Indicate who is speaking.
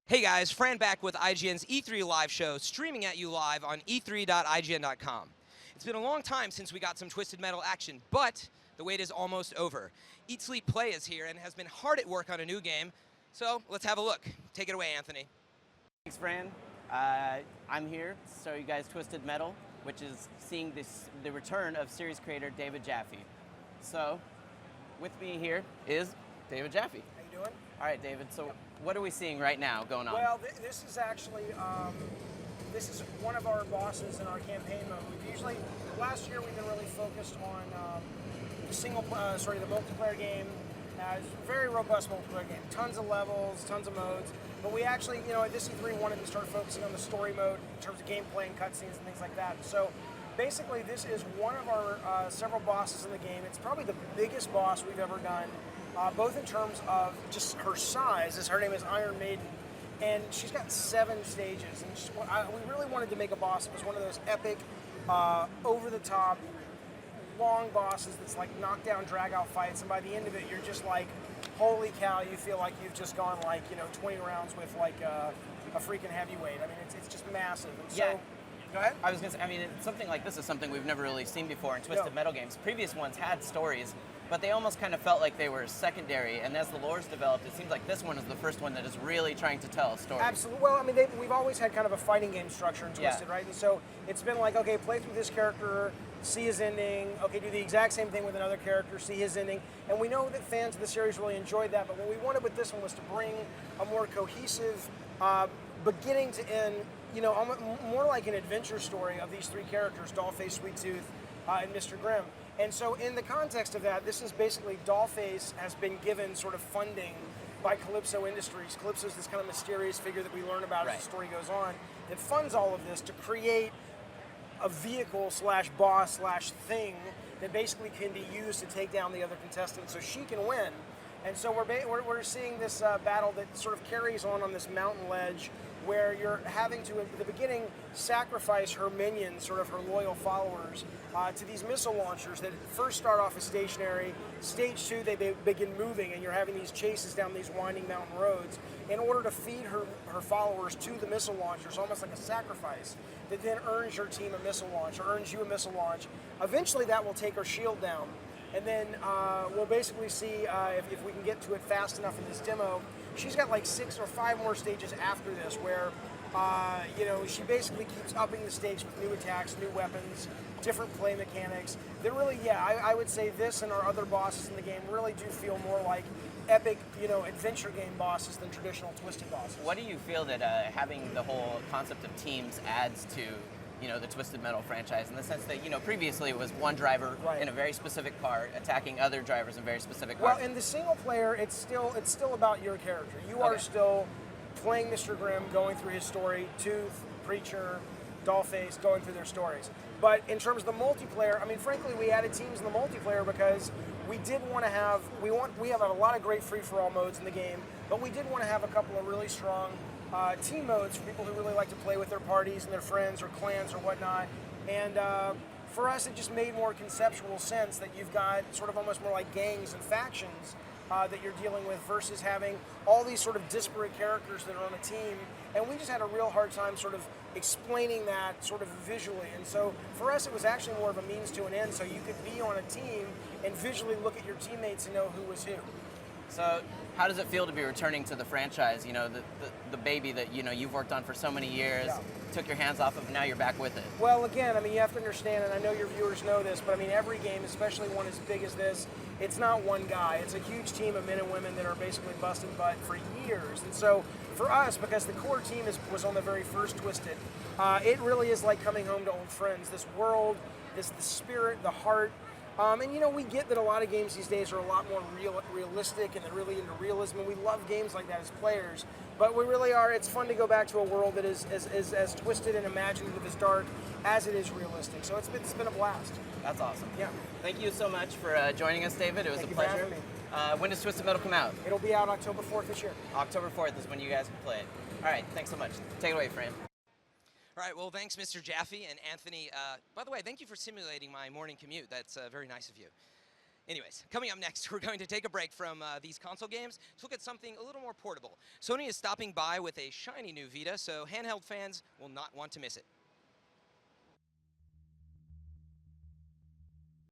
Speaker 1: Hey guys, Fran back with IGN's E3 live show, streaming at you live on e3.ign.com. It's been a long time since we got some Twisted Metal action, but the wait is almost over. Eat, Sleep, Play is here and has been hard at work on a new game, so let's have a look. Take it away, Anthony.
Speaker 2: Thanks, Fran. I'm here to show you guys Twisted Metal, which is seeing the return of series creator David Jaffe. So, with me here is David Jaffe.
Speaker 3: How you doing?
Speaker 2: All right, David. So, what are we seeing right now going on?
Speaker 3: Well, this is actually this is one of our bosses in our campaign mode. We've usually last year we've been really focused on the multiplayer game. It's a very robust multiplayer game, tons of levels, tons of modes. But we actually, at this E3 wanted to start focusing on the story mode in terms of gameplay and cutscenes and things like that. So basically, this is one of our several bosses in the game. It's probably the biggest boss we've ever done. Both in terms of just her size, her name is Iron Maiden, and she's got 7 stages. And we really wanted to make a boss that was one of those epic, over-the-top, long bosses that's like knockdown, drag-out fights, and by the end of it, you're just like, holy cow, you feel like you've just gone 20 rounds with a freaking heavyweight. I mean, it's just massive. And
Speaker 2: yeah.
Speaker 3: Go ahead.
Speaker 2: I was going to say, something like this is something we've never really seen before in Twisted Metal games. Previous ones had stories, but they almost kind of felt like they were secondary, and as the lore's developed, it seems like this one is the first one that is really trying to tell a story.
Speaker 3: Absolutely. Well, we've always had kind of a fighting game structure in Twisted, right? And so it's been like, okay, play through this character, see his ending, okay, do the exact same thing with another character, see his ending, and we know that fans of the series really enjoyed that, but what we wanted with this one was to bring a more cohesive beginning to end, more like an adventure story of these 3 characters, Dollface, Sweet Tooth, and Mr. Grimm. And so in the context of that, this is basically Dollface has been given sort of funding by Calypso Industries. Calypso is this kind of mysterious figure that we learn about as the story goes on that funds all of this to create a vehicle / boss / thing that basically can be used to take down the other contestants so she can win. And so we're seeing this battle that sort of carries on this mountain ledge where you're having to, at the beginning, sacrifice her minions, sort of her loyal followers, to these missile launchers that first start off as stationary. Stage 2, they begin moving, and you're having these chases down these winding mountain roads in order to feed her followers to the missile launchers, almost like a sacrifice, that then earns your team a missile launch, or earns you a missile launch. Eventually, that will take her shield down. And then we'll basically see if we can get to it fast enough in this demo. She's got like 6 or 5 more stages after this where, she basically keeps upping the stakes with new attacks, new weapons, different play mechanics. That really, I would say this and our other bosses in the game really do feel more like epic, adventure game bosses than traditional Twisted bosses.
Speaker 2: What do you feel that having the whole concept of teams adds to the Twisted Metal franchise, in the sense that, previously it was one driver in a very specific car attacking other drivers in very specific cars?
Speaker 3: Well, in the single player, it's still about your character. You are still playing Mr. Grimm, going through his story, Tooth, Preacher, Dollface, going through their stories. But in terms of the multiplayer, frankly, we added teams in the multiplayer because we did want to have, we have a lot of great free-for-all modes in the game, but we did want to have a couple of really strong team modes for people who really like to play with their parties and their friends or clans or whatnot. And for us, it just made more conceptual sense that you've got sort of almost more like gangs and factions that you're dealing with versus having all these sort of disparate characters that are on a team. And we just had a real hard time sort of explaining that sort of visually. And so for us, it was actually more of a means to an end, so you could be on a team and visually look at your teammates and know who was who.
Speaker 2: So how does it feel to be returning to the franchise, the baby that, you've worked on for so many years, took your hands off of, and now you're back with it?
Speaker 3: Well, again, you have to understand, and I know your viewers know this, but every game, especially one as big as this, it's not one guy. It's a huge team of men and women that are basically busting butt for years. And so for us, because the core team was on the very first Twisted, it really is like coming home to old friends. This world, the spirit, the heart. And we get that a lot of games these days are a lot more realistic, and they're really into realism, and we love games like that as players. But we really are, it's fun to go back to a world that is as twisted and imaginative as dark as it is realistic. So it's been a blast.
Speaker 2: That's awesome.
Speaker 3: Yeah.
Speaker 2: Thank you so much for joining us, David. It was a pleasure.
Speaker 3: Thank you for having me.
Speaker 2: When does Twisted Metal come out?
Speaker 3: It'll be out October 4th this year.
Speaker 2: October 4th is when you guys can play it. All right, thanks so much. Take it away, Fran.
Speaker 1: All right, well, thanks, Mr. Jaffe and Anthony. By the way, thank you for simulating my morning commute. That's very nice of you. Anyways, coming up next, we're going to take a break from these console games to look at something a little more portable. Sony is stopping by with a shiny new Vita, so handheld fans will not want to miss it.